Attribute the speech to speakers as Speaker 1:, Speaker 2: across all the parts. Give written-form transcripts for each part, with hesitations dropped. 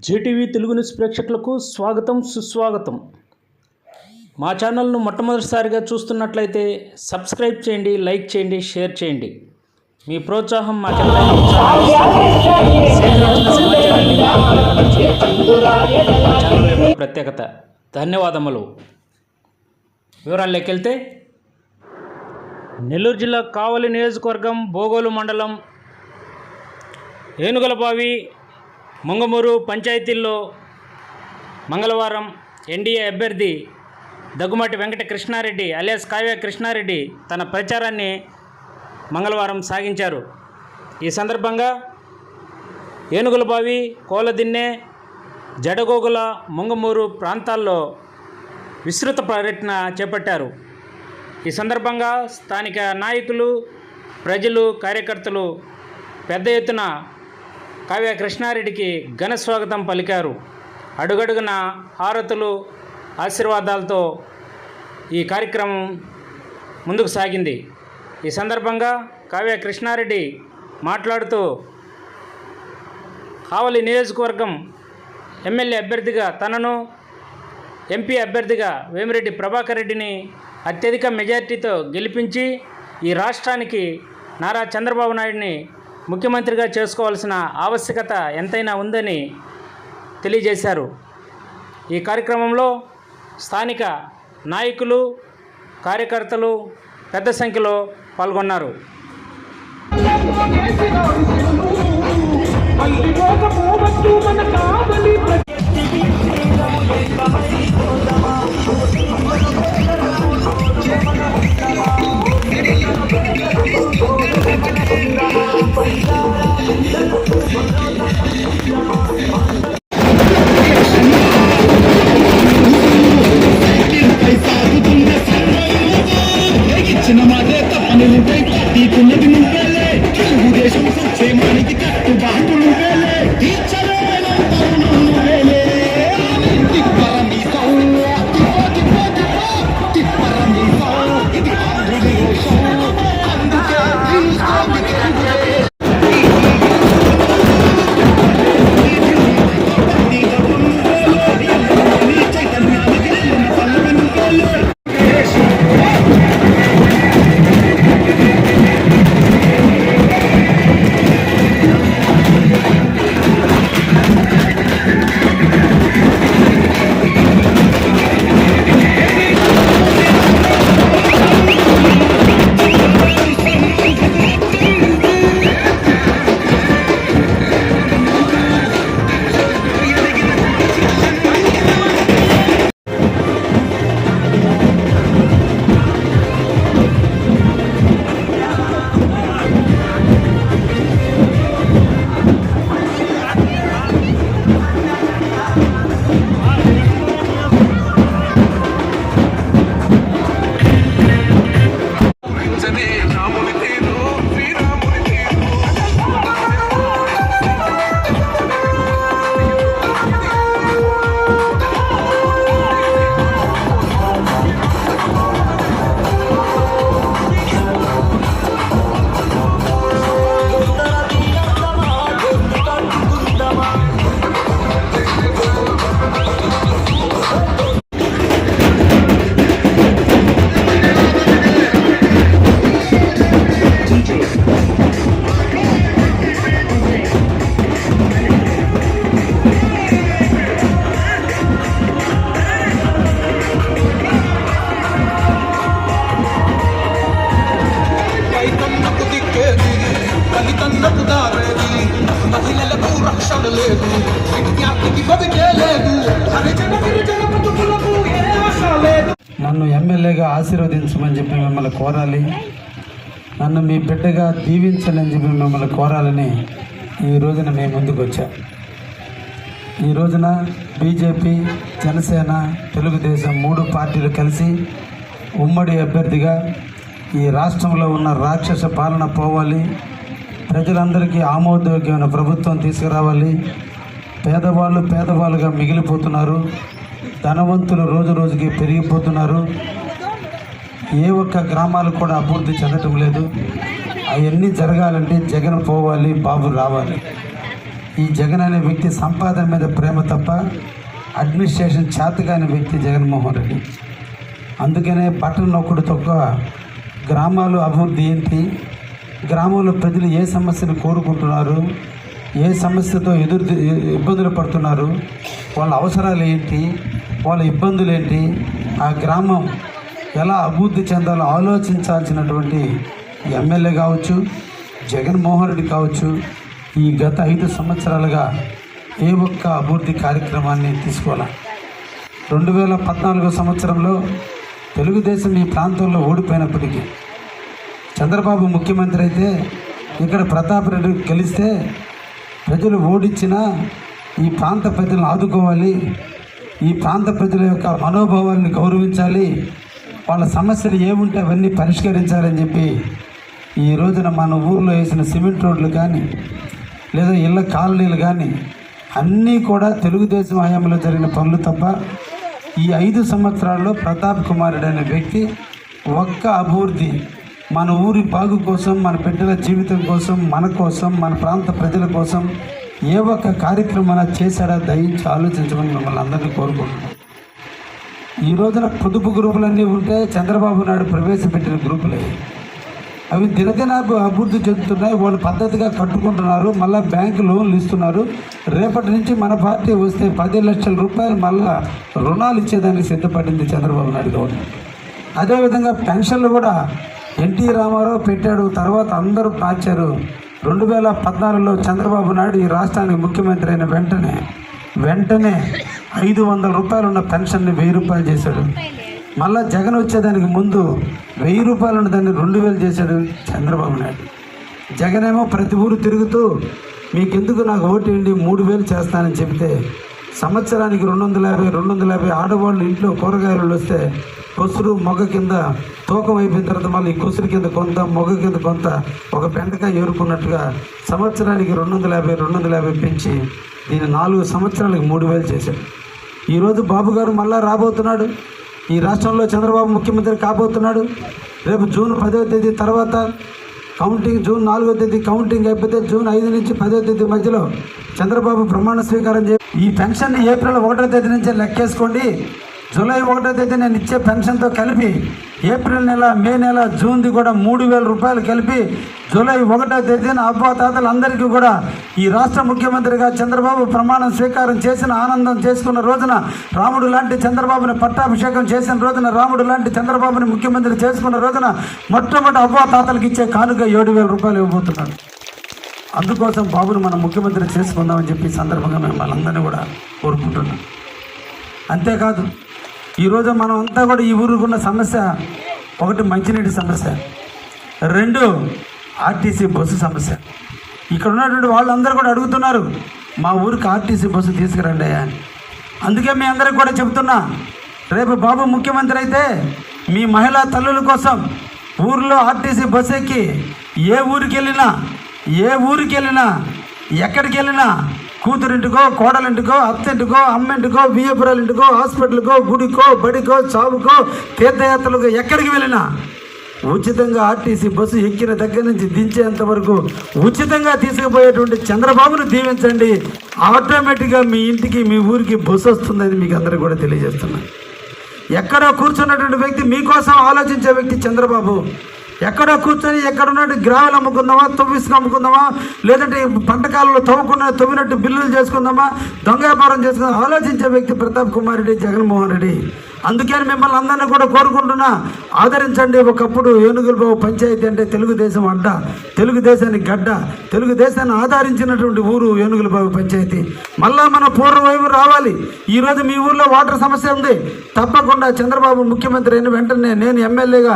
Speaker 1: JTV Telugu news ప్రేక్షకులకు స్వాగతం సుస్వాగతం. మా ఛానల్ను మొట్టమొదటిసారిగా చూస్తున్నట్లయితే సబ్స్క్రైబ్ చేయండి, లైక్ చేయండి, షేర్ చేయండి. మీ ప్రోత్సాహం మాకెంతో ప్రత్యేకత. ధన్యవాదములు. వివరాల్లోకి వెళ్తే, నెల్లూరు జిల్లా కావలి నియోజకవర్గం బోగోలు మండలం ఏనుగులబావి ముంగమూరు పంచాయతీల్లో మంగళవారం ఎన్డీఏ అభ్యర్థి దగ్గుమాటి వెంకట కృష్ణారెడ్డి అలియాస్ కావ్య కృష్ణారెడ్డి తన ప్రచారాన్ని మంగళవారం సాగించారు. ఈ సందర్భంగా ఏనుగులబావి, కోలదిన్నె, జడగోగుల, ముంగమూరు ప్రాంతాల్లో విస్తృత పర్యటన చేపట్టారు. ఈ సందర్భంగా స్థానిక నాయకులు, ప్రజలు, కార్యకర్తలు పెద్ద ఎత్తున కావ్య కృష్ణారెడ్డికి ఘన స్వాగతం పలికారు. అడుగడుగున హారతులు, ఆశీర్వాదాలతో ఈ కార్యక్రమం ముందుకు సాగింది. ఈ సందర్భంగా కావ్య కృష్ణారెడ్డి మాట్లాడుతూ, కావలి నియోజకవర్గం ఎమ్మెల్యే అభ్యర్థిగా తనను, ఎంపీ అభ్యర్థిగా వేమిరెడ్డి ప్రభాకర్ రెడ్డిని అత్యధిక మెజార్టీతో గెలిపించి ఈ రాష్ట్రానికి నారా చంద్రబాబు నాయుడిని ముఖ్యమంత్రిగా చేసుకోవాల్సిన ఆవశ్యకత ఎంతైనా ఉందని తెలియజేశారు. ఈ కార్యక్రమంలో స్థానిక నాయకులు, కార్యకర్తలు పెద్ద సంఖ్యలో పాల్గొన్నారు.
Speaker 2: నన్ను ఎమ్మెల్యేగా ఆశీర్వదించమని చెప్పి మిమ్మల్ని కోరాలి, నన్ను మీ బిడ్డగా దీవించని చెప్పి మిమ్మల్ని కోరాలని ఈ రోజున మేము ముందుకు వచ్చా. ఈ రోజున బీజేపీ, జనసేన, తెలుగుదేశం 3 పార్టీలు కలిసి ఉమ్మడి అభ్యర్థిగా ఈ రాష్ట్రంలో ఉన్న రాక్షస పాలన పోవాలి, ప్రజలందరికీ ఆమోదయోగ్యమైన ప్రభుత్వం తీసుకురావాలి. పేదవాళ్ళుగా మిగిలిపోతున్నారు, ధనవంతులు రోజు రోజుకి పెరిగిపోతున్నారు. ఏ ఒక్క గ్రామాలు కూడా అభివృద్ధి చెందటం లేదు. అవన్నీ జరగాలంటే జగన్ పోవాలి, బాబు రావాలి. ఈ జగన్ అనే వ్యక్తి సంపాదన మీద ప్రేమ తప్ప అడ్మినిస్ట్రేషన్ చేతగాని వ్యక్తి జగన్మోహన్ రెడ్డి. అందుకనే బటన్ నొక్కుడు తక్కువ గ్రామాలు అభివృద్ధి ఏంటి, గ్రామంలో ప్రజలు ఏ సమస్యను కోరుకుంటున్నారు, ఏ సమస్యతో ఇబ్బందులు పడుతున్నారు, వాళ్ళ అవసరాలు ఏంటి, వాళ్ళ ఇబ్బందులు ఏంటి, ఆ గ్రామం ఎలా అభివృద్ధి చెందాలో ఆలోచించాల్సినటువంటి ఎమ్మెల్యే కావచ్చు, జగన్మోహన్ రెడ్డి కావచ్చు, ఈ గత 5 సంవత్సరాలుగా ఏ ఒక్క అభివృద్ధి కార్యక్రమాన్ని తీసుకోవాలి. 2014 సంవత్సరంలో తెలుగుదేశం ఈ ప్రాంతంలో ఓడిపోయినప్పటికీ చంద్రబాబు ముఖ్యమంత్రి అయితే ఇక్కడ ప్రతాప్ రెడ్డి గెలిస్తే ప్రజలు ఓడించినా ఈ ప్రాంత ప్రజలను ఆదుకోవాలి, ఈ ప్రాంత ప్రజల యొక్క మనోభావాలను గౌరవించాలి, వాళ్ళ సమస్యలు ఏముంటే అవన్నీ పరిష్కరించాలని చెప్పి ఈ రోజున మన ఊర్లో వేసిన సిమెంట్ రోడ్లు కానీ లేదా ఇళ్ళ కాలనీలు కానీ అన్నీ కూడా తెలుగుదేశం హయాంలో జరిగిన పనులు తప్ప ఈ 5 సంవత్సరాల్లో ప్రతాప్ కుమార్ రెడ్డి అనే వ్యక్తి ఒక్క అభివృద్ధి మన ఊరి బాగు కోసం, మన బిడ్డల జీవితం కోసం, మన ప్రాంత ప్రజల కోసం ఏ ఒక్క కార్యక్రమాన్ని చేశాడా దయించి ఆలోచించమని మిమ్మల్ని అందరినీ కోరుకుంటున్నాం. ఈ రోజున పొదుపు గ్రూపులన్నీ ఉంటే చంద్రబాబు నాయుడు ప్రవేశపెట్టిన గ్రూపులే, అవి దినదిన అభివృద్ధి చెందుతున్నాయి. వాళ్ళు పద్ధతిగా కట్టుకుంటున్నారు, మళ్ళీ బ్యాంకు లోన్లు ఇస్తున్నారు. రేపటి నుంచి మన పార్టీ వస్తే 10 లక్షల రూపాయలు మళ్ళా రుణాలు ఇచ్చేదానికి సిద్ధపడింది చంద్రబాబు నాయుడు గవర్నమెంట్. అదేవిధంగా పెన్షన్లు కూడా ఎన్టీ రామారావు పెట్టాడు, తర్వాత అందరూ మార్చారు. 2014లో చంద్రబాబు నాయుడు ఈ రాష్ట్రానికి ముఖ్యమంత్రి అయిన వెంటనే 500 రూపాయలు ఉన్న పెన్షన్ని 1000 రూపాయలు చేశాడు. మళ్ళా జగన్ వచ్చేదానికి ముందు 1000 రూపాయలు ఉన్న దాన్ని 2000 చేశాడు చంద్రబాబు నాయుడు. జగన్ ఏమో ప్రతి ఊరు తిరుగుతూ మీకెందుకు నాకు ఓటు వేయండి 3000 చేస్తానని చెప్తే సంవత్సరానికి 250 ఆడవాళ్ళు ఇంట్లో కూరగాయలు వస్తే కొసురు మొగ్గ కింద తూకం అయిపోయిన తర్వాత మళ్ళీ కొసురు కింద కొంత, మొగ్గ కింద కొంత, ఒక బెండకాయ ఏరుకున్నట్టుగా సంవత్సరానికి 250 పెంచి దీన్ని 4 సంవత్సరాలకు 3000 చేశాడు. ఈరోజు బాబు గారు మళ్ళా రాబోతున్నాడు, ఈ రాష్ట్రంలో చంద్రబాబు ముఖ్యమంత్రి కాబోతున్నాడు. రేపు జూన్ 10వ తేదీ తర్వాత కౌంటింగ్, జూన్ 4వ తేదీ కౌంటింగ్ అయిపోతే జూన్ 5 నుంచి 10వ తేదీ మధ్యలో చంద్రబాబు ప్రమాణ స్వీకారం ఈ పెన్షన్ ఏప్రిల్ 1వ తేదీ నుంచే లెక్కేసుకోండి. జూలై 1వ తేదీ నేను ఇచ్చే పెన్షన్తో కలిపి ఏప్రిల్ నెల, మే నెల, జూన్ది కూడా 3000 రూపాయలు కలిపి జూలై 1వ తేదీన అవ్వాతాతలందరికీ కూడా ఈ రాష్ట్ర ముఖ్యమంత్రిగా చంద్రబాబు ప్రమాణం స్వీకారం చేసిన ఆనందం చేసుకున్న రోజున, రాముడు లాంటి చంద్రబాబుని పట్టాభిషేకం చేసిన రోజున, రాముడు లాంటి చంద్రబాబుని ముఖ్యమంత్రి చేసుకున్న రోజున మొట్టమొదటి అవ్వాతాతలకు ఇచ్చే కానుక 7000 రూపాయలు ఇవ్వబోతున్నాడు. అందుకోసం బాబుని మనం ముఖ్యమంత్రి చేసుకుందామని చెప్పి సందర్భంగా మేము వాళ్ళందరినీ కూడా కోరుకుంటున్నాం. అంతేకాదు ఈరోజు మనం అంతా కూడా ఈ ఊరుకున్న సమస్య, 1 మంచినీటి సమస్య, 2 ఆర్టీసీ బస్సు సమస్య. ఇక్కడ ఉన్నటువంటి వాళ్ళందరూ కూడా అడుగుతున్నారు మా ఊరికి ఆర్టీసీ బస్సు తీసుకురండి అయ్యా అని. అందుకే మీ అందరికి కూడా చెప్తున్నా, రేపు బాబు ముఖ్యమంత్రి అయితే మీ మహిళా తల్లుల కోసం ఊరిలో ఆర్టీసీ బస్సు ఎక్కి ఏ ఊరికి వెళ్ళినా ఎక్కడికి వెళ్ళినా కూతురింటికో, కోడలింటికో, అత్తింటికో, అమ్మింటికో, బియ్యపురాలింటికో, హాస్పిటల్కో, గుడికో, బడికో, చావుకో, తీర్థయాత్రలకు ఎక్కడికి వెళ్ళినా ఉచితంగా ఆర్టీసీ బస్సు ఎక్కిన దగ్గర నుంచి దించేంత వరకు ఉచితంగా తీసుకుపోయేటువంటి చంద్రబాబును దీవించండి. ఆటోమేటిక్గా మీ ఇంటికి, మీ ఊరికి బస్సు వస్తుందని మీకు అందరికీ కూడా తెలియజేస్తున్నా. ఎక్కడో కూర్చున్నటువంటి వ్యక్తి, మీకోసం ఆలోచించే వ్యక్తి చంద్రబాబు. ఎక్కడో కూర్చొని ఎక్కడున్నట్టు గ్రావెల్ అమ్ముకుందామా, తవ్విసుకు అమ్ముకుందామా, లేదంటే పంటకాలంలో తవ్వినట్టు బిల్లులు చేసుకుందామా, దొంగ వ్యాపారం చేసుకుందాం ఆలోచించే వ్యక్తి ప్రతాప్ కుమార్ రెడ్డి, జగన్మోహన్ రెడ్డి. అందుకని మిమ్మల్ని అందరినీ కూడా కోరుకుంటున్నా, ఆదరించండి. ఒకప్పుడు ఏనుగులబాబు పంచాయతీ అంటే తెలుగుదేశం అడ్డ, తెలుగుదేశానికి గడ్డ, తెలుగుదేశాన్ని ఆదరించినటువంటి ఊరు ఏనుగులబాబు పంచాయతీ. మళ్ళా మన పూర్వవైపు రావాలి. ఈరోజు మీ ఊర్లో వాటర్ సమస్య ఉంది, తప్పకుండా చంద్రబాబు ముఖ్యమంత్రి అయిన వెంటనే నేను ఎమ్మెల్యేగా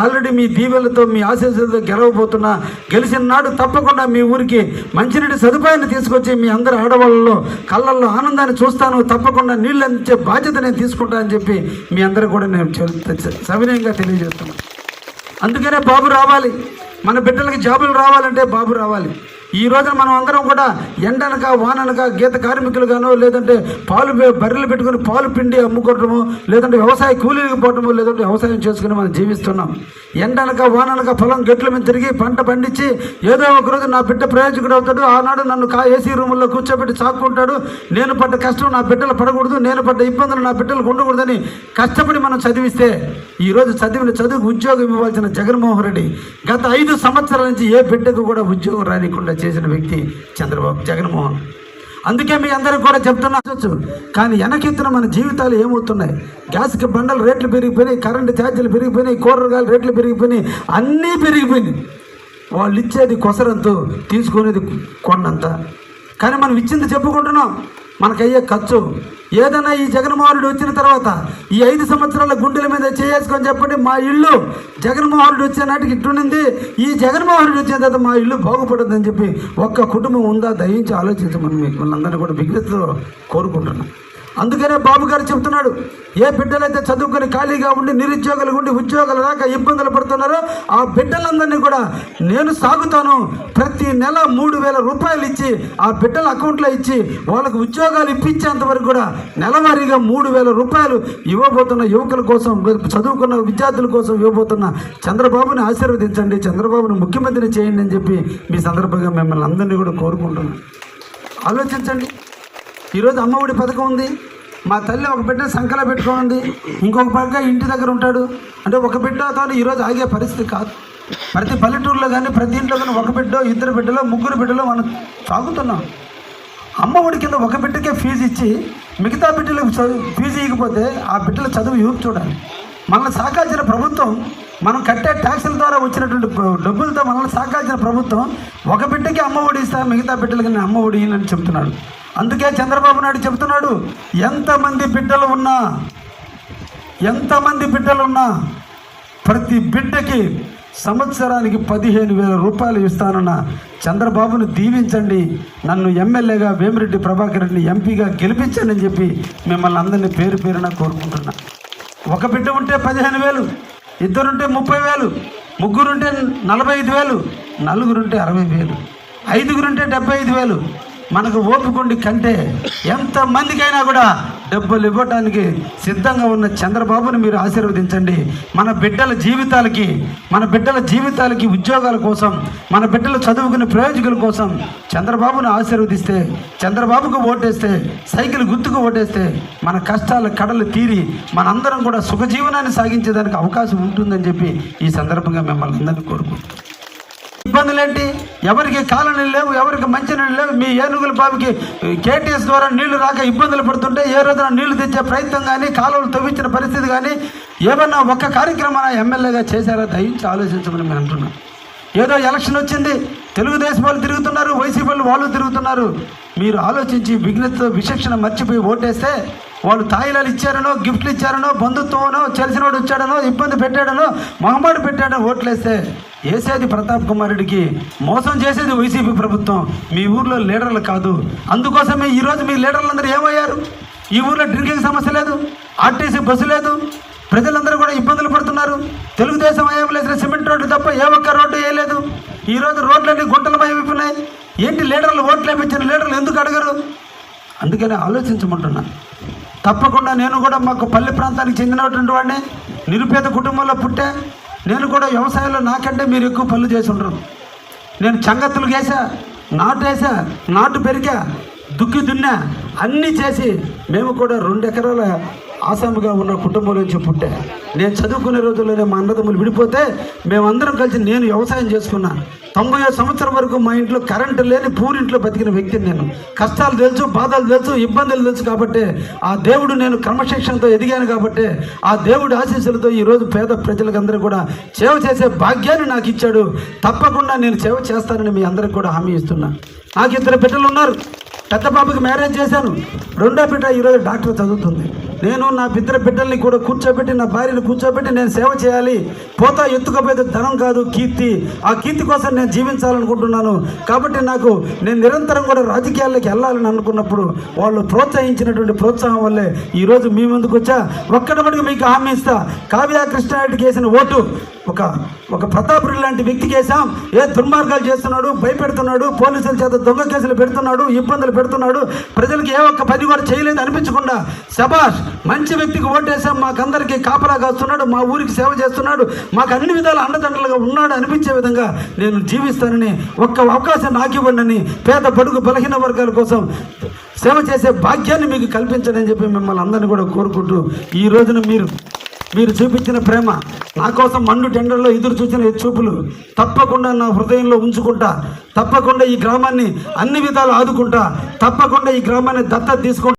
Speaker 2: ఆల్రెడీ మీ దీవెలతో, మీ ఆశీస్సులతో గెలవబోతున్నా. గెలిచిన నాడు తప్పకుండా మీ ఊరికి మంచినీటి సదుపాయాన్ని తీసుకొచ్చి మీ అందరి ఆడవాళ్ళలో కళ్ళల్లో ఆనందాన్ని చూస్తాను. తప్పకుండా నీళ్ళు అందించే బాధ్యత నేను తీసుకుంటా అని చెప్పి మీ అందరూ కూడా నేను సవినయంగా తెలియజేస్తున్నాను. అందుకనే బాబు రావాలి. మన బిడ్డలకి జాబులు రావాలంటే బాబు రావాలి. ఈ రోజున మనం అందరం కూడా ఎండనక వాననక గీత కార్మికులుగానో, లేదంటే బర్రెలు పెట్టుకుని పాలు పిండి అమ్ముకోవటము, లేదంటే వ్యవసాయ కూలీలకు పోవటము, లేదంటే వ్యవసాయం చేసుకుని మనం జీవిస్తున్నాం. ఎండనక వాననక పొలం గట్ల మీద తిరిగి పంట పండించి ఏదో ఒకరోజు నా బిడ్డ ప్రయోజకుడు అవుతాడు, ఆనాడు నన్ను ఏసీ రూముల్లో కూర్చోబెట్టి సాక్కుంటాడు, నేను పడ్డ కష్టం నా బిడ్డలు పడకూడదు, నేను పడ్డ ఇబ్బందులు నా బిడ్డలకు ఉండకూడదని కష్టపడి మనం చదివిస్తే ఈరోజు చదివిన చదువుకు ఉద్యోగం ఇవ్వాల్సిన జగన్మోహన్ రెడ్డి గత 5 సంవత్సరాల నుంచి ఏ బిడ్డకు కూడా ఉద్యోగం రానికుండా చేసిన వ్యక్తి జగన్మోహన్. అందుకే మీ అందరికి కూడా చెప్తున్నా, కానీ వెనకెత్తిన మన జీవితాలు ఏమవుతున్నాయి? గ్యాస్కి బండలు రేట్లు పెరిగిపోయినాయి, కరెంటు ఛార్జీలు పెరిగిపోయినాయి, కూరగాయలు రేట్లు పెరిగిపోయినాయి, అన్నీ పెరిగిపోయినాయి. వాళ్ళు ఇచ్చేది కొసరంతో, తీసుకునేది కొండంత. కానీ మనం ఇచ్చింది చెప్పుకుంటున్నాం, మనకయ్యే ఖర్చు ఏదైనా ఈ జగన్మోహన్ రెడ్డి వచ్చిన తర్వాత ఈ 5 సంవత్సరాల గుండెల మీద చేసుకొని చెప్పండి, మా ఇల్లు జగన్మోహన్ రెడ్డి వచ్చే నాటికి ఇట్టునింది, ఈ జగన్మోహన్ రెడ్డి వచ్చిన తర్వాత మా ఇల్లు బాగుపడుతుందని చెప్పి ఒక్క కుటుంబం ఉందా? దయించి ఆలోచించమని మిమ్మల్ని అందరినీ కూడా విజ్ఞతలో కోరుకుంటున్నాను. అందుకనే బాబు గారు చెప్తున్నాడు, ఏ బిడ్డలైతే చదువుకొని ఖాళీగా ఉండి నిరుద్యోగులు ఉండి ఉద్యోగాలు రాక ఇబ్బందులు పడుతున్నారో ఆ బిడ్డలందరినీ కూడా నేను సాగుతాను, ప్రతి నెల 3,000 రూపాయలు ఇచ్చి ఆ బిడ్డల అకౌంట్లో ఇచ్చి వాళ్ళకు ఉద్యోగాలు ఇప్పించేంత వరకు కూడా నెలవారీగా 3,000 రూపాయలు ఇవ్వబోతున్న యువకుల కోసం, చదువుకున్న విద్యార్థుల కోసం ఇవ్వబోతున్న చంద్రబాబుని ఆశీర్వదించండి, చంద్రబాబుని ముఖ్యమంత్రిని చేయండి అని చెప్పి మీ సందర్భంగా మిమ్మల్ని అందరినీ కూడా కోరుకుంటున్నాను. ఆలోచించండి. ఈరోజు అమ్మఒడి పథకం ఉంది, మా తల్లి ఒక బిడ్డ సంకలో పెట్టుకోనుంది, ఇంకొక పక్క ఇంటి దగ్గర ఉంటాడు. అంటే ఒక బిడ్డతో ఈరోజు ఆగే పరిస్థితి కాదు. ప్రతి పల్లెటూరులో కానీ ప్రతి ఇంట్లో కానీ ఒక బిడ్డ, 2 బిడ్డలో 3 బిడ్డలో మనం సాగుతున్నాం. అమ్మఒడి కింద ఒక బిడ్డకే ఫీజు ఇచ్చి మిగతా బిడ్డలకు ఫీజు ఇవ్వకపోతే ఆ బిడ్డల చదువు యూపు చూడాలి. మనల్ని సాకాల్సిన ప్రభుత్వం, మనం కట్టే ట్యాక్సుల ద్వారా వచ్చినటువంటి డబ్బులతో మనల్ని సాకాల్సిన ప్రభుత్వం ఒక బిడ్డకి అమ్మఒడి ఇస్తా, మిగతా బిడ్డలకి నేను అమ్మఒడి అని చెప్తున్నాడు. అందుకే చంద్రబాబు నాయుడు చెప్తున్నాడు, ఎంతమంది బిడ్డలు ఉన్నా ప్రతి బిడ్డకి సంవత్సరానికి 15,000 రూపాయలు ఇస్తానన్న చంద్రబాబును దీవించండి, నన్ను ఎమ్మెల్యేగా వేమిరెడ్డి ప్రభాకర్ రెడ్డిని ఎంపీగా గెలిపించండి అని చెప్పి మిమ్మల్ని అందరినీ పేరు పేరున కోరుకుంటున్నా. ఒక బిడ్డ ఉంటే 15,000, 2 ఉంటే 30,000, 3 ఉంటే 45,000, 4 ఉంటే 60,000, 5 ఉంటే 75,000. మనకు ఓపికండి కంటే ఎంతమందికైనా కూడా డబ్బులు ఇవ్వడానికి సిద్ధంగా ఉన్న చంద్రబాబుని మీరు ఆశీర్వదించండి. మన బిడ్డల జీవితాలకి ఉద్యోగాల కోసం, మన బిడ్డల చదువుకునే ప్రయోజకుల కోసం చంద్రబాబుని ఆశీర్వదిస్తే, చంద్రబాబుకు ఓటేస్తే, సైకిల్ గుర్తుకు ఓటేస్తే మన కష్టాల కడలు తీరి మనందరం కూడా సుఖజీవనాన్ని సాగించేదానికి అవకాశం ఉంటుందని చెప్పి ఈ సందర్భంగా మిమ్మల్ని అందరినీ కోరుకుంటున్నాను. ఇబ్బందులేంటి? ఎవరికి కాలనీళ్ళు లేవు, ఎవరికి మంచినీళ్ళు లేవు. మీ ఏనుగుల బావికి కేటీఎస్ ద్వారా నీళ్లు రాక ఇబ్బందులు పడుతుంటే ఏ రోజున నీళ్లు తెచ్చే ప్రయత్నం కానీ, కాలువలు తవ్వించిన పరిస్థితి కానీ ఏమన్నా ఒక్క కార్యక్రమాన్ని ఎమ్మెల్యేగా చేశారో దయించి ఆలోచించమని నేను అంటున్నాను. ఏదో ఎలక్షన్ వచ్చింది, తెలుగుదేశం వాళ్ళు తిరుగుతున్నారు, వైసీపీ వాళ్ళు తిరుగుతున్నారు. మీరు ఆలోచించి విచక్షణ మర్చిపోయి ఓటేస్తే వాళ్ళు తాయిలాలు ఇచ్చారనో, గిఫ్ట్లు ఇచ్చారనో, బంధుత్వమనో, తెలిసినోడు వచ్చాడనో, ఇబ్బంది పెట్టాడనో, మొహమాటు పెట్టాడనో ఓట్లేస్తే వేసేది ప్రతాప్ కుమార్ రెడ్డికి, మోసం చేసేది వైసీపీ ప్రభుత్వం. మీ ఊర్లో లీడర్లు కాదు. అందుకోసమే ఈరోజు మీ లీడర్లందరూ ఏమయ్యారు? ఈ ఊర్లో డ్రింకింగ్ సమస్య లేదు, ఆర్టీసీ బస్సు లేదు, ప్రజలందరూ కూడా ఇబ్బందులు పడుతున్నారు. తెలుగుదేశం హయాంలో వేసిన సిమెంట్ రోడ్డు తప్ప ఏ ఒక్క రోడ్డు వేయలేదు. ఈరోజు రోడ్లన్నీ గుంటలమయమైపోయినాయి. ఏంటి లీడర్లు ఓట్లు వేయించిన లీడర్లు ఎందుకు అడగరు? అందుకని ఆలోచించమంటున్నా. తప్పకుండా నేను కూడా మాకు పల్లె ప్రాంతానికి చెందినటువంటి వాడిని, నిరుపేద కుటుంబంలో పుట్టా. నేను కూడా వ్యవసాయంలో నాకంటే మీరు ఎక్కువ పనులు చేసి ఉండరు. నేను చంగత్తులు వేసా, నాటు పెరిగా, దున్నా, అన్నీ చేసి మేము కూడా 2 ఎకరాల ఆసాముగా ఉన్న కుటుంబం నుంచి పుట్టా. నేను చదువుకునే రోజుల్లోనే మా అన్నదమ్ములు విడిపోతే మేమందరం కలిసి నేను వ్యవసాయం చేసుకున్నా. 90వ సంవత్సరం వరకు మా ఇంట్లో కరెంటు లేని పూరింట్లో బతికిన వ్యక్తిని నేను. కష్టాలు తెలుసు, బాధలు తెలుసు, ఇబ్బందులు తెలుసు కాబట్టి ఆ దేవుడు, నేను క్రమశిక్షణతో ఎదిగాను కాబట్టి ఆ దేవుడి ఆశీస్సులతో ఈరోజు పేద ప్రజలకు అందరూ కూడా సేవ చేసే భాగ్యాన్ని నాకు ఇచ్చాడు. తప్పకుండా నేను సేవ చేస్తానని మీ అందరికి కూడా హామీ ఇస్తున్నా. నాకు 2 బిడ్డలు ఉన్నారు. పెద్ద పాపకి మ్యారేజ్ చేశాను. రెండో బిడ్డ ఈరోజు డాక్టర్ చదువుతుంది. నేను నా ఇద్దరు బిడ్డల్ని కూడా కూర్చోబెట్టి, నా భార్యను కూర్చోబెట్టి నేను సేవ చేయాలి. పోతా ఎత్తుకపోతే ధనం కాదు, కీర్తి. ఆ కీర్తి కోసం నేను జీవించాలనుకుంటున్నాను. కాబట్టి నేను నిరంతరం కూడా రాజకీయాల్లోకి వెళ్ళాలని అనుకున్నప్పుడు వాళ్ళు ప్రోత్సహించినటువంటి ప్రోత్సాహం వల్లే ఈరోజు మీ ముందుకు వచ్చా. ఒక్కటి మీకు హామీ ఇస్తా, కావ్య కృష్ణారెడ్డికి వేసిన ఓటు ఒక ప్రతాప్ రెడ్డి లాంటి వ్యక్తికి వేసాం. ఏ దుర్మార్గాలు చేస్తున్నాడు, భయపెడుతున్నాడు, పోలీసుల చేత దొంగ కేసులు పెడుతున్నాడు, ఇబ్బందులు పెడుతున్నాడు, ప్రజలకు ఏ ఒక్క పని కూడా చేయలేదు అనిపించకుండా శబాష్ మంచి వ్యక్తికి ఓటేసాం, మాకందరికీ కాపలా కాస్తున్నాడు, మా ఊరికి సేవ చేస్తున్నాడు, మాకు అన్ని విధాల అండదండలుగా ఉన్నాడు అనిపించే విధంగా నేను జీవిస్తానని, ఒక్క అవకాశం నాకు ఇవ్వండి, పేద బడుగు బలహీన వర్గాల కోసం సేవ చేసే భాగ్యాన్ని మీకు కల్పించడని చెప్పి మిమ్మల్ని అందరినీ కూడా కోరుకుంటూ, ఈ రోజున మీరు చూపించిన ప్రేమ, నా కోసం మండు టెండర్లో ఎదురు చూసిన చూపులు తప్పకుండా నా హృదయంలో ఉంచుకుంటా. తప్పకుండా ఈ గ్రామాన్ని అన్ని విధాలు ఆదుకుంటా. తప్పకుండా ఈ గ్రామాన్ని దత్తత తీసుకుంటా.